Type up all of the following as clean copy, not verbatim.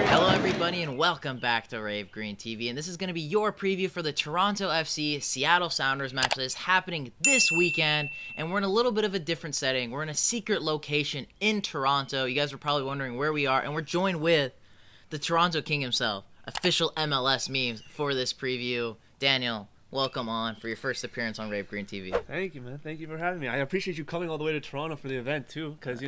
Hello everybody and welcome back to Rave Green TV, and this is going to be your preview for the Toronto FC Seattle Sounders match that is happening this weekend, and we're in a little bit of a different setting. We're in a secret location in Toronto. You guys are probably wondering where we are, and we're joined with the Toronto King himself, official MLS Memes, for this preview. Daniel, welcome on for your first appearance on Rave Green TV. Thank you, man. Thank you for having me. I appreciate you coming all the way to Toronto for the event too, because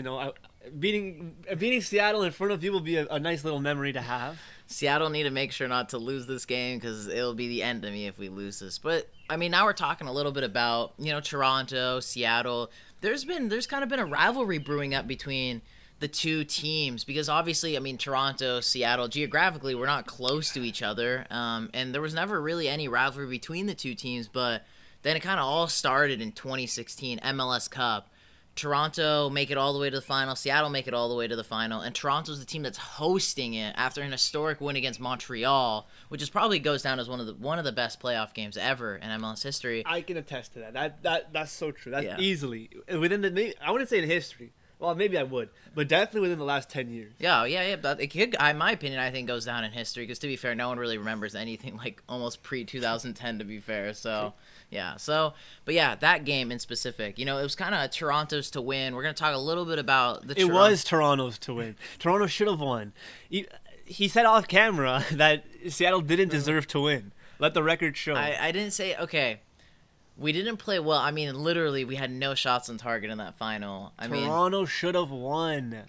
beating Seattle in front of you will be a nice little memory to have. Seattle need to make sure not to lose this game because it'll be the end of me if we lose this. But I mean, now we're talking a little bit about Toronto, Seattle. There's kind of been a rivalry brewing up between the two teams because obviously, I mean, Toronto, Seattle, geographically we're not close to each other, and there was never really any rivalry between the two teams. But then it kind of all started in 2016 MLS Cup. Toronto make it all the way to the final, Seattle make it all the way to the final, and Toronto's the team that's hosting it after an historic win against Montreal, which is probably goes down as one of the best playoff games ever in MLS history. I can attest to that. That's so true. That's easily within I wouldn't say in history. Well, maybe I would, but definitely within the last 10 years. Yeah. But it could, in my opinion, I think goes down in history because, to be fair, no one really remembers anything like almost pre-2010, to be fair. So, yeah. But yeah, that game in specific, it was kind of Toronto's to win. We're going to talk a little bit about the It was Toronto's to win. Toronto should have won. He said off camera that Seattle didn't deserve to win. Let the record show. I didn't say, okay. We didn't play well. I mean, literally, we had no shots on target in that final. Toronto should have won.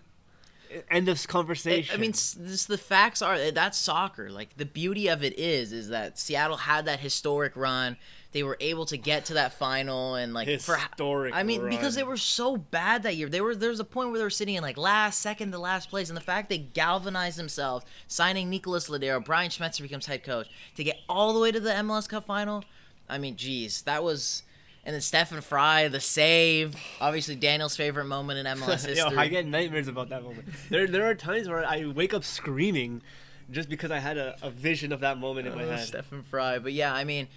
End of conversation. The facts are that's soccer. Like, the beauty of it is that Seattle had that historic run. They were able to get to that final and run. Because they were so bad that year. There was a point where they were sitting in second to last place, and the fact they galvanized themselves, signing Nicolás Lodeiro, Brian Schmetzer becomes head coach to get all the way to the MLS Cup final. I mean, geez, that was... And then Stefan Frei, the save. Obviously, Daniel's favorite moment in MLS history. I get nightmares about that moment. There are times where I wake up screaming just because I had a vision of that moment in my head. Stefan Frei. But yeah, I mean,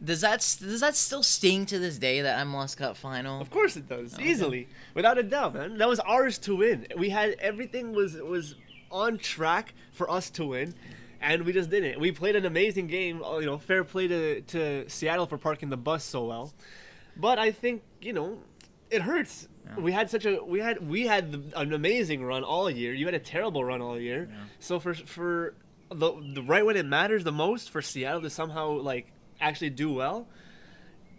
does that still sting to this day, that MLS Cup final? Of course it does. Okay. Easily. Without a doubt, man. That was ours to win. We had... Everything was on track for us to win. And we just didn't. We played an amazing game. Fair play to Seattle for parking the bus so well. But I think it hurts. Yeah. We had an amazing run all year. You had a terrible run all year. Yeah. So for the right when it matters the most, for Seattle to somehow actually do well,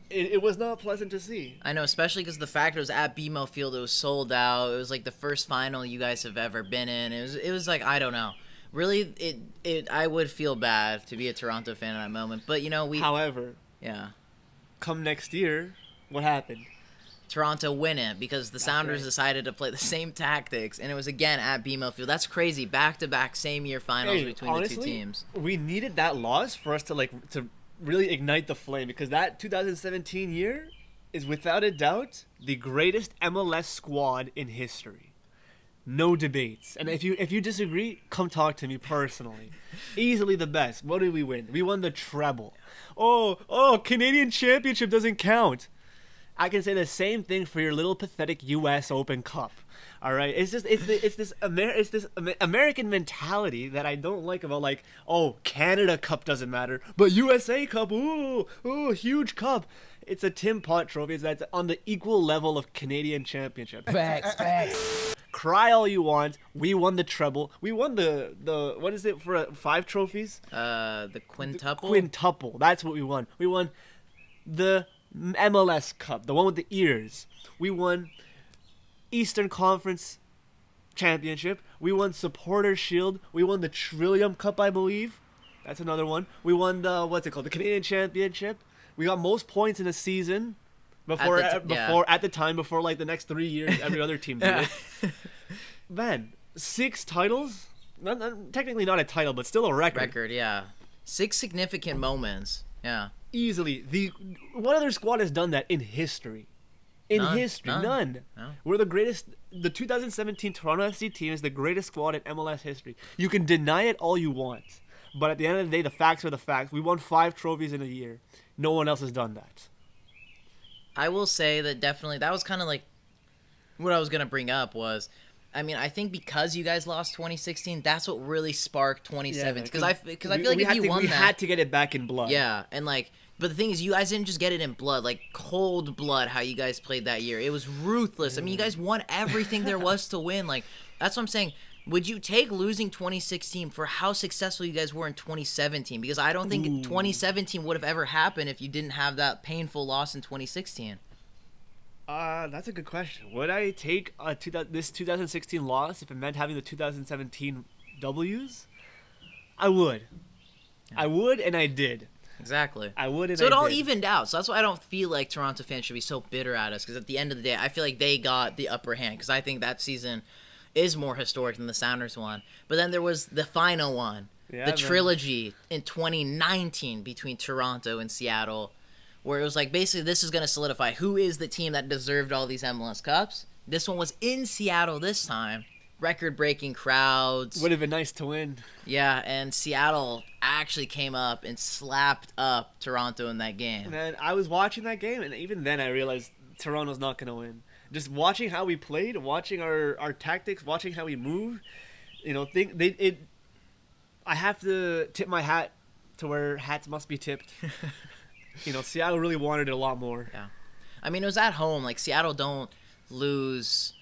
it was not pleasant to see. I know, especially because the fact it was at BMO Field, it was sold out. It was the first final you guys have ever been in. It was I don't know. Really, I would feel bad to be a Toronto fan in that moment, but However, come next year, what happened? Toronto win it because the Sounders decided to play the same tactics, and it was again at BMO Field. That's crazy. Back-to-back same-year finals between honestly, the two teams. We needed that loss for us to really ignite the flame, because that 2017 year is without a doubt the greatest MLS squad in history. No debates. And if you disagree, come talk to me personally. Easily the best. What did we win? We won the treble. Oh, Canadian Championship doesn't count. I can say the same thing for your little pathetic U.S. Open Cup. All right? It's this American mentality that I don't like about Canada Cup doesn't matter, but USA Cup, ooh, huge cup. It's a Tim Pot trophy that's on the equal level of Canadian Championship. Facts. Cry all you want. We won the treble. We won the what is it for 5 trophies? The quintuple. Quintuple. That's what we won. We won the MLS Cup, the one with the ears. We won Eastern Conference Championship. We won Supporter Shield. We won the Trillium Cup, I believe. That's another one. We won the Canadian Championship. We got most points in a season. Before the next 3 years, every other team did it. Man, 6 titles? Technically not a title, but still a record. 6 significant moments. Yeah. Easily. What other squad has done that in history? None. No. We're the greatest. The 2017 Toronto FC team is the greatest squad in MLS history. You can deny it all you want, but at the end of the day, the facts are the facts. We won 5 trophies in a year. No one else has done that. I will say that definitely that was kind of what I was gonna bring up was, I mean, I think because you guys lost 2016, that's what really sparked 2017. Because I feel like if you won that, we had to get it back in blood. Yeah, and like, but the thing is, you guys didn't just get it in blood, like cold blood. How you guys played that year, it was ruthless. I mean, you guys won everything there was to win. Like, that's what I'm saying. Would you take losing 2016 for how successful you guys were in 2017? Because I don't think 2017 would have ever happened if you didn't have that painful loss in 2016. That's a good question. Would I take this 2016 loss if it meant having the 2017 W's? I would. Yeah. I would, and I did. Exactly. I would, and so I it all did. evened out. So that's why I don't feel like Toronto fans should be so bitter at us. Because at the end of the day, I feel like they got the upper hand. Because I think that season is more historic than the Sounders one. But then there was the final one, the trilogy in 2019 between Toronto and Seattle, where it was like, basically, this is going to solidify who is the team that deserved all these MLS Cups. This one was in Seattle this time. Record-breaking crowds. Would have been nice to win. Yeah, and Seattle actually came up and slapped up Toronto in that game. Man, I was watching that game, and even then I realized Toronto's not going to win. Just watching how we played, watching our tactics, watching how we move, I have to tip my hat to where hats must be tipped. Seattle really wanted it a lot more. Yeah. I mean, it was at home. Like, Seattle don't lose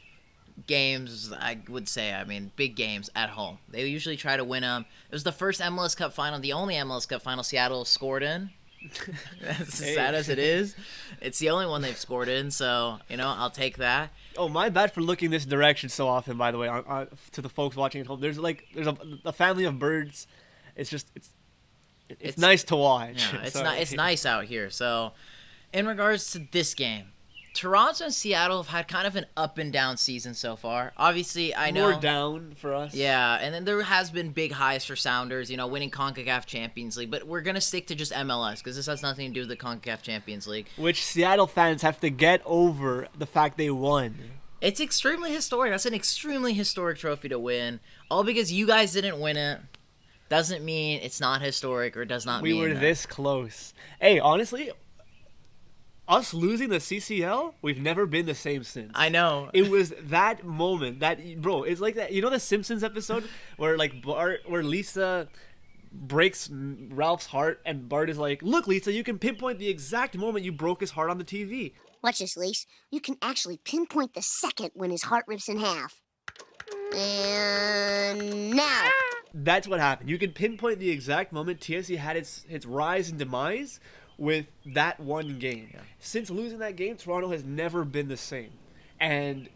games, I would say. I mean, big games at home. They usually try to win them. It was the first MLS Cup final, the only MLS Cup final Seattle scored in. As sad as it is, it's the only one they've scored in, so I'll take that. Oh, my bad for looking this direction so often, by the way, to the folks watching at home. There's a family of birds. It's nice to watch. Yeah, it's nice out here. So in regards to this game, Toronto and Seattle have had kind of an up and down season so far. Obviously, I know more down for us. Yeah, and then there has been big highs for Sounders, winning CONCACAF Champions League. But we're gonna stick to just MLS because this has nothing to do with the CONCACAF Champions League. Which Seattle fans have to get over the fact they won. It's extremely historic. That's an extremely historic trophy to win. All because you guys didn't win it doesn't mean it's not historic or does not mean we were that. This close. Hey, honestly, us losing the CCL, we've never been the same since. I know. It was that moment it's like that. You know the Simpsons episode where where Lisa breaks Ralph's heart and Bart is like, "Look, Lisa, you can pinpoint the exact moment you broke his heart on the TV." Watch this, Lisa. You can actually pinpoint the second when his heart rips in half. And now. That's what happened. You can pinpoint the exact moment TSC had its rise and demise with that one game. Yeah. Since losing that game, Toronto has never been the same. And,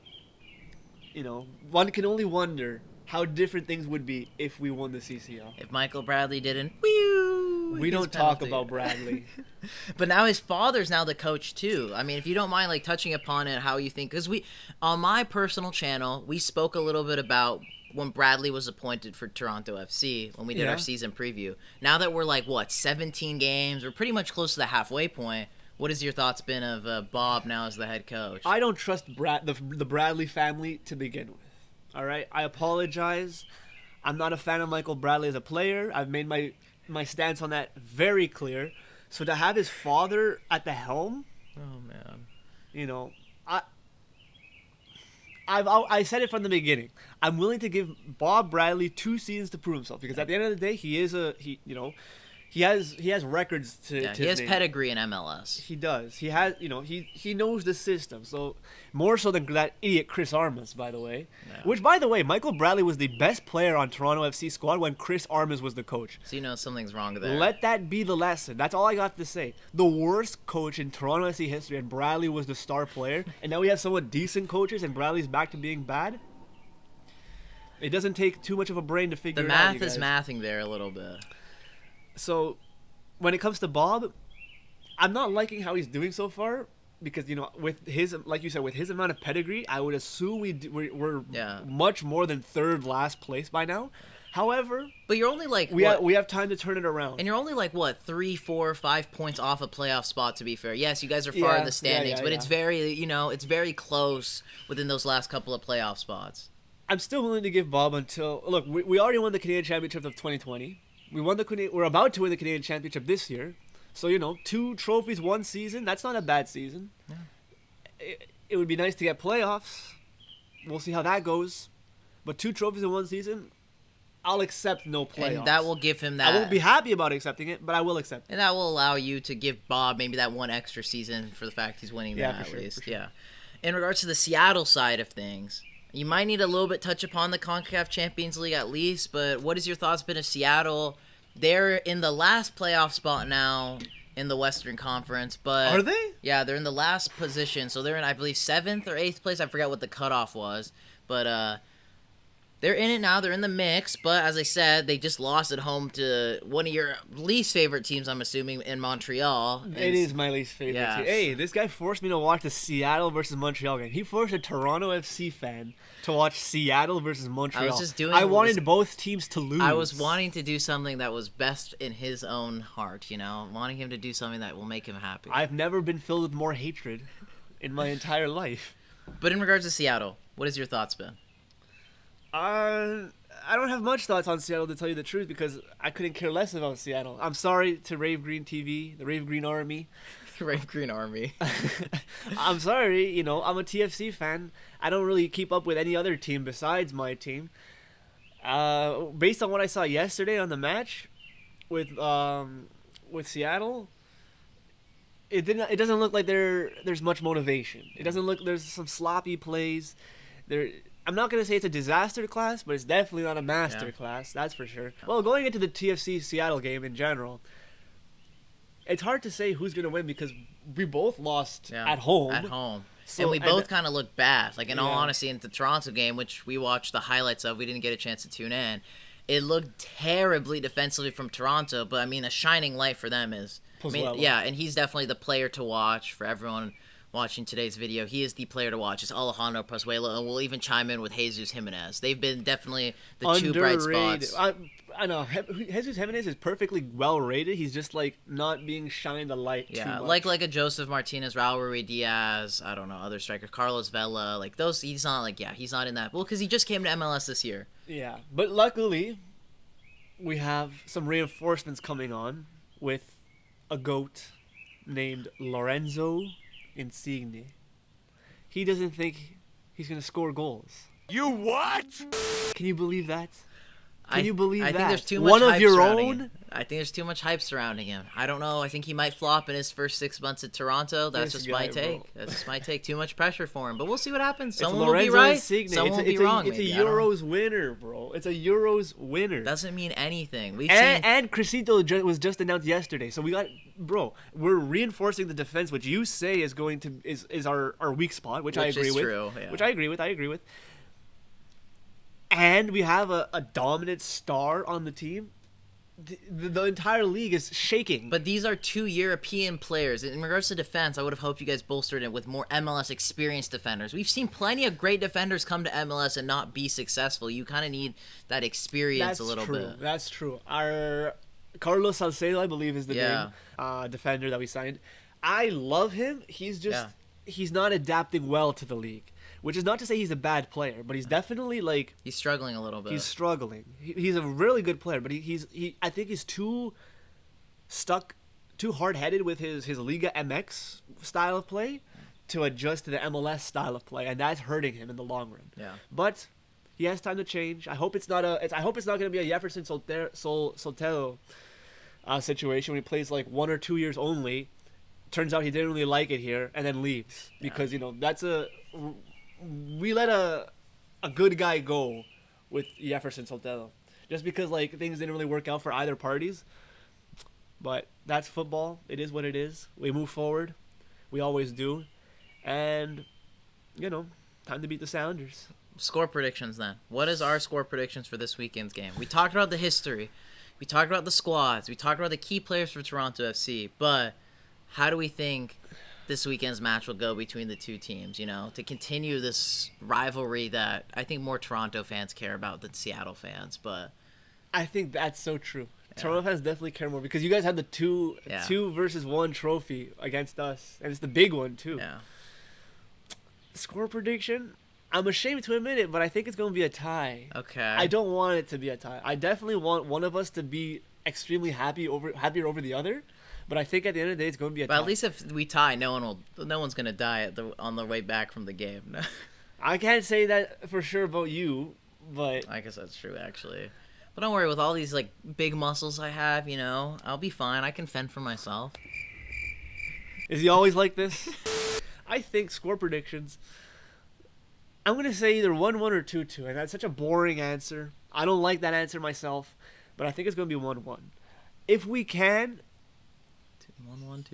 one can only wonder how different things would be if we won the CCL. If Michael Bradley didn't, we don't talk about Bradley. But now his father's now the coach too. I mean, if you don't mind touching upon it, how you think, because on my personal channel, we spoke a little bit about when Bradley was appointed for Toronto FC when we did our season preview. Now that we're 17 games, we're pretty much close to the halfway point. What has your thoughts been of Bob now as the head coach? I don't trust the Bradley family to begin with. All right, I apologize. I'm not a fan of Michael Bradley as a player. I've made my stance on that very clear. So to have his father at the helm, oh man, I said it from the beginning. I'm willing to give Bob Bradley 2 seasons to prove himself because at the end of the day, he has records to he has pedigree in MLS. He does. He has he knows the system. So more so than that idiot Chris Armas, by the way. Yeah. Which, by the way, Michael Bradley was the best player on Toronto FC squad when Chris Armas was the coach. So something's wrong there. Let that be the lesson. That's all I got to say. The worst coach in Toronto FC history, and Bradley was the star player, and now we have somewhat decent coaches, and Bradley's back to being bad. It doesn't take too much of a brain to figure it out. The math is mathing there a little bit. So, when it comes to Bob, I'm not liking how he's doing so far because with his, like you said, with his amount of pedigree, I would assume we're much more than last place by now. However, but you're only we have time to turn it around, and you're only 3, 4, 5 points off a playoff spot. To be fair, yes, you guys are far in the standings, but it's very it's very close within those last couple of playoff spots. I'm still willing to give Bob until look. We already won the Canadian Championship of 2020. We're about to win the Canadian Championship this year. So, 2 trophies, 1 season. That's not a bad season. Yeah. It would be nice to get playoffs. we'll see how that goes. But 2 trophies in one season, I'll accept no playoffs. And that will give him that. I won't be happy about accepting it, but I will accept it. And that will allow you to give Bob maybe that one extra season for the fact he's winning that at least. Sure. Yeah. In regards to the Seattle side of things, you might need a little bit touch upon the CONCACAF Champions League at least, but what has your thoughts been of Seattle? They're in the last playoff spot now in the Western Conference, but Are they? Yeah, they're in the last position, so they're in, I believe, 7th or 8th place. I forget what the cutoff was, but they're in it now. They're in the mix, but as I said, they just lost at home to one of your least favorite teams, I'm assuming, in Montreal. It is my least favorite team. Hey, this guy forced me to watch the Seattle versus Montreal game. He forced a Toronto FC fan to watch Seattle versus Montreal. I wanted both teams to lose. I was wanting to do something that was best in his own heart, wanting him to do something that will make him happy. I've never been filled with more hatred in my entire life. But in regards to Seattle, what has your thoughts been? I don't have much thoughts on Seattle, to tell you the truth, because I couldn't care less about Seattle. I'm sorry to Rave Green TV, the Rave Green Army. Rave Green Army. I'm sorry, I'm a TFC fan. I don't really keep up with any other team besides my team. Based on what I saw yesterday on the match with Seattle, it doesn't look like there's much motivation. It doesn't look, there's some sloppy plays. I'm not going to say it's a disaster class, but it's definitely not a master class, that's for sure. Well, going into the TFC Seattle game in general, it's hard to say who's going to win because we both lost at home. At home. So, and we both kind of looked bad. Like, in all honesty, in the Toronto game, which we watched the highlights of, we didn't get a chance to tune in. It looked terribly defensively from Toronto, but, a shining light for them is... and he's definitely the player to watch for everyone watching today's video. He is the player to watch. It's Alejandro Pozuelo, and we'll even chime in with Jesus Jimenez. They've been definitely the two bright spots. I know. Jesus Jimenez is perfectly well rated. He's just not being shined a light too much. like a Joseph Martinez, Raúl Ruidíaz, I don't know, other strikers, Carlos Vela, those. He's not he's not in that. Well, because he just came to MLS this year. Yeah, but luckily, we have some reinforcements coming on with a GOAT named Lorenzo Insigne. He doesn't think he's going to score goals. You what? Can you believe that? Can you believe that? I think there's too much hype surrounding him. I think there's too much hype surrounding him. I don't know. I think he might flop in his first 6 months at Toronto. That's just my take. Bro. That's just my take. Too much pressure for him. But we'll see what happens. Someone will be right. Someone will be wrong. It's a Euros winner, bro. It's a Euros winner. Doesn't mean anything. And Crisito was just announced yesterday. So we're reinforcing the defense, which you say is going to is our weak spot, which I agree with. True, yeah. Which I agree with. And we have a dominant star on the team. The entire league is shaking. But these are 2 European players. In regards to defense, I would have hoped you guys bolstered it with more MLS experienced defenders. We've seen plenty of great defenders come to MLS and not be successful. You kind of need that experience a little bit. That's true. Our Carlos Salcedo, I believe, is the name defender that we signed. I love him. He's just he's not adapting well to the league. Which is not to say he's a bad player, but he's definitely he's struggling a little bit. He's struggling. He's a really good player, but I think he's too hard-headed with his Liga MX style of play to adjust to the MLS style of play, and that's hurting him in the long run. Yeah. But he has time to change. I hope it's not going to be a Jefferson Soltero situation when he plays 1 or 2 years only. Turns out he didn't really like it here, and then leaves because that's we let a good guy go with Jefferson Soltero just because things didn't really work out for either parties. But that's football. It is what it is. We move forward. We always do. And time to beat the Sounders. Score predictions then. What is our score predictions for this weekend's game? We talked about the history. We talked about the squads. We talked about the key players for Toronto FC. But how do we think this weekend's match will go between the two teams, to continue this rivalry that I think more Toronto fans care about than Seattle fans, but I think that's so true. Yeah. Toronto fans definitely care more because you guys had the 2 versus 1 trophy against us, and it's the big one too. Yeah. Score prediction, I'm ashamed to admit it, but I think it's going to be a tie. Okay. I don't want it to be a tie. I definitely want one of us to be extremely happier over the other. But I think at the end of the day, it's going to be a tie. But at least if we tie, no one's going to die on the way back from the game. I can't say that for sure about you, but I guess that's true, actually. But don't worry, with all these like big muscles I have, I'll be fine. I can fend for myself. is he always like this? I think score predictions. I'm gonna say either 1-1 or 2-2, and that's such a boring answer. I don't like that answer myself, but I think it's gonna be 1-1. If we can, 1-1,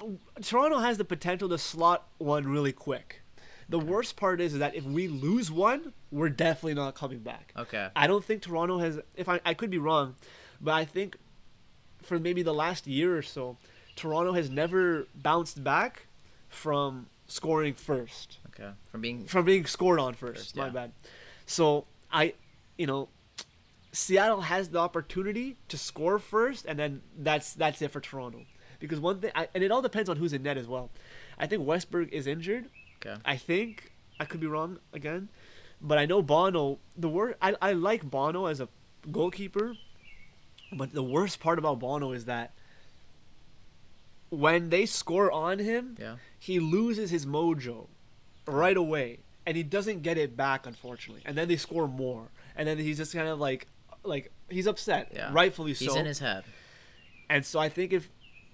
2-2. Toronto has the potential to slot one really quick. The worst part is that if we lose one, we're definitely not coming back. Okay. I don't think Toronto has. If I could be wrong, but I think for maybe the last year or so, Toronto has never bounced back from scoring first. Okay. From being scored on first. My yeah. bad. So Seattle has the opportunity to score first, and then that's it for Toronto. Because one thing, and it all depends on who's in net as well. I think Westberg is injured. Okay. I think I could be wrong again, but I know Bono. I like Bono as a goalkeeper, but the worst part about Bono is that when they score on him, he loses his mojo right away, and he doesn't get it back, unfortunately. And then they score more, and then he's just kind of like he's upset, rightfully so. He's in his head, and so I think if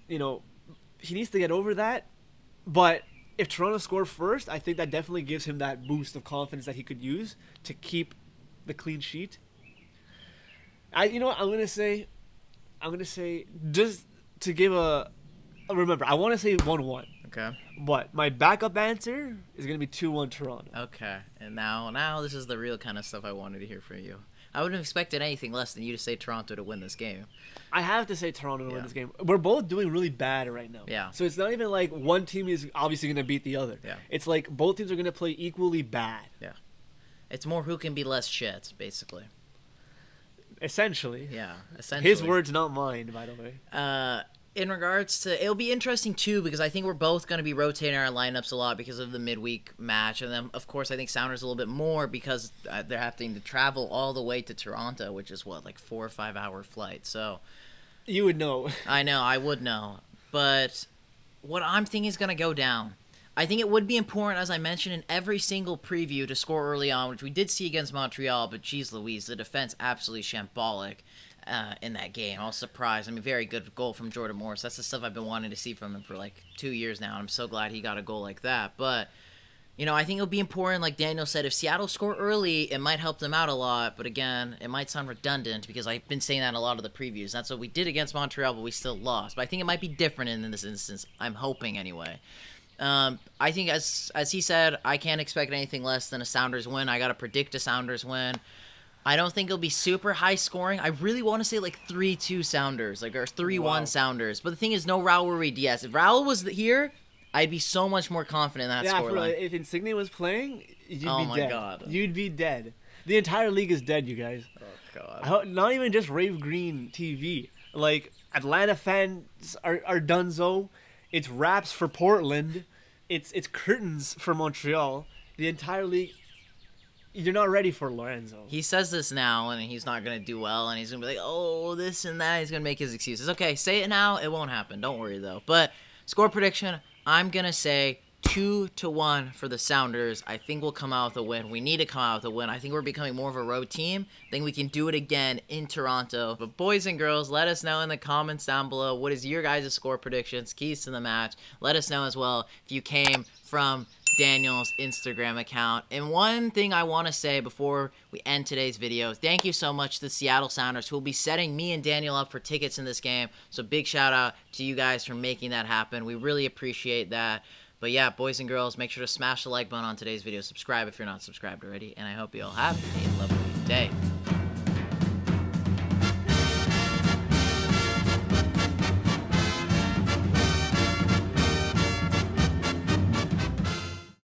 he needs to get over that, but. If Toronto scored first, I think that definitely gives him that boost of confidence that he could use to keep the clean sheet. You know what I'm gonna say just to give remember, I want to say 1-1. Okay. But my backup answer is gonna be 2-1 Toronto. Okay. And now this is the real kind of stuff I wanted to hear from you. I wouldn't have expected anything less than you to say Toronto to win this game. I have to say Toronto to win this game. We're both doing really bad right now. Yeah. So it's not even like one team is obviously going to beat the other. Yeah. It's like both teams are going to play equally bad. Yeah. It's more who can be less shit, basically. Essentially. Yeah, essentially. His words, not mine, by the way. In regards to, it'll be interesting too because I think we're both going to be rotating our lineups a lot because of the midweek match, and then of course I think Sounders a little bit more because they're having to travel all the way to Toronto, which is like 4 or 5 hour flight. So you would know. I know, I would know, but what I'm thinking is going to go down. I think it would be important, as I mentioned in every single preview, to score early on, which we did see against Montreal, but geez Louise, the defense absolutely shambolic. In that game. I was surprised. I mean, very good goal from Jordan Morris. That's the stuff I've been wanting to see from him for like 2 years now. And I'm so glad he got a goal like that. But, I think it'll be important, like Daniel said, if Seattle score early, it might help them out a lot. But again, it might sound redundant because I've been saying that in a lot of the previews. That's what we did against Montreal, but we still lost. But I think it might be different in this instance. I'm hoping anyway. I think as he said, I can't expect anything less than a Sounders win. I got to predict a Sounders win. I don't think it'll be super high scoring. I really want to say like 3-2 Sounders, or 3-1 Sounders. But the thing is, no Raúl Ruidíaz. If Raúl was here, I'd be so much more confident in that scoreline. If Insigne was playing, you'd be dead. Oh my god. You'd be dead. The entire league is dead, you guys. Oh god. Not even just Rave Green TV. Like, Atlanta fans are donezo. It's Raps for Portland. It's curtains for Montreal. The entire league... You're not ready for Lorenzo. He says this now, and he's not going to do well, and he's going to be like, oh, this and that. He's going to make his excuses. Okay, say it now. It won't happen. Don't worry, though. But score prediction, I'm going to say 2-1 for the Sounders. I think we'll come out with a win. We need to come out with a win. I think we're becoming more of a road team. I think we can do it again in Toronto. But boys and girls, let us know in the comments down below. What is your guys' score predictions, keys to the match? Let us know as well if you came from Daniel's Instagram account. And one thing I want to say before we end today's video, thank you so much to the Seattle Sounders who will be setting me and Daniel up for tickets in this game. So big shout out to you guys for making that happen. We really appreciate that. But yeah, boys and girls, make sure to smash the like button on today's video. Subscribe if you're not subscribed already. And I hope you all have a lovely day.